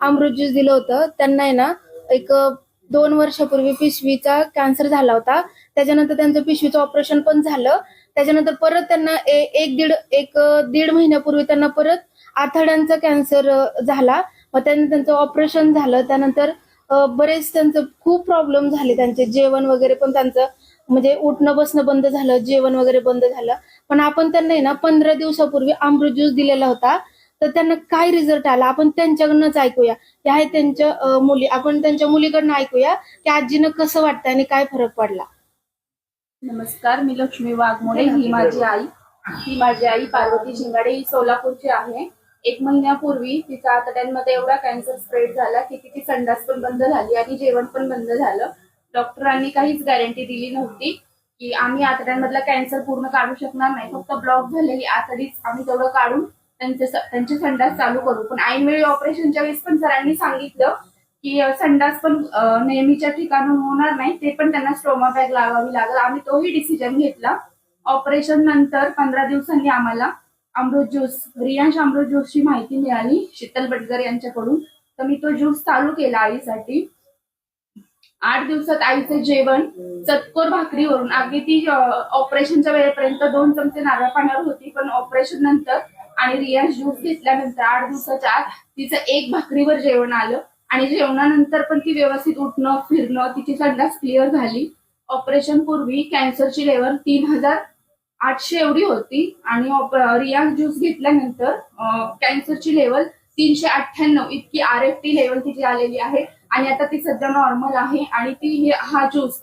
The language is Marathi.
अमृत ज्यूस दिलं होतं त्यांना आहे ना. एक 2 वर्षापूर्वी पिशवीचा कॅन्सर झाला होता. त्याच्यानंतर त्यांचं पिशवीचं ऑपरेशन पण झालं. त्याच्यानंतर परत त्यांना एक दीड महिन्यापूर्वी त्यांना परत आतड्यांचा कॅन्सर झाला. मग त्यांचं ऑपरेशन झालं. त्यानंतर बरेच त्यांचं खूप प्रॉब्लेम झाले. त्यांचे जेवण वगैरे पण त्यांचं म्हणजे उठणं बसणं बंद झालं, जेवण वगैरे बंद झालं. पण आपण त्यांना आहे ना 15 दिवसापूर्वी अमृत ज्यूस दिलेला होता. तर त्यांना काय रिझल्ट आला आपण त्यांच्याकडनंच ऐकूया. ते आहे त्यांच्या मुली, आपण त्यांच्या मुलीकडनं ऐकूया की आजीनं कसं वाटतं आणि काय फरक पडला. नमस्कार, मी लक्ष्मी वाघमोडे. ही माझी आई पार्वती शिंगाडे, ही सोलापूरची आहे. 1 महिन्यापूर्वी तिचा आतड्यांमध्ये एवढा कॅन्सर स्प्रेड झाला की तिची संडास पण बंद झाली आणि जेवण पण बंद झालं. डॉक्टरांनी काहीच गॅरंटी दिली नव्हती की आम्ही आतड्यांमधला कॅन्सर पूर्ण काढू शकणार नाही, फक्त ब्लॉक झालेली आतडीच आम्ही तेवढं काढून त्यांचे संडास चालू करू. पण ऐनवेळी ऑपरेशनच्या वेळेस पण सरांनी सांगितलं की संडास पण नेहमीच्या ठिकाणी होणार नाही, ते पण त्यांना स्टोमा बॅग लावावी लागेल. आम्ही तोही डिसिजन घेतला. ऑपरेशन नंतर 15 दिवसांनी आम्हाला अमृत ज्यूस, रियांश अमृत ज्यूसची माहिती मिळाली शीतल बटगर यांच्याकडून. तर मी तो ज्यूस चालू केला आईसाठी. 8 दिवसात आईचं जेवण चतकोर भाकरीवरून, अगदी ती ऑपरेशनच्या वेळेपर्यंत 2 चमचे नारळ पाण्यावर होती, पण ऑपरेशन नंतर आणि रियांश ज्यूस घेतल्यानंतर 8 दिवसाच्या आत तिचं 1 भाकरीवर जेवण आलं. आणि जेवणानंतर पण ती व्यवस्थित उठणं फिरणं, तिची संडास क्लिअर झाली. ऑपरेशन पूर्वी कॅन्सरची लेवल 3800 एवढी होती आणि रियांश ज्यूस घेतल्यानंतर कॅन्सरची लेवल 398 इतकी RFT लेवल तिची आलेली आहे. आणि आता ती सध्या नॉर्मल आहे आणि ती हा ज्यूस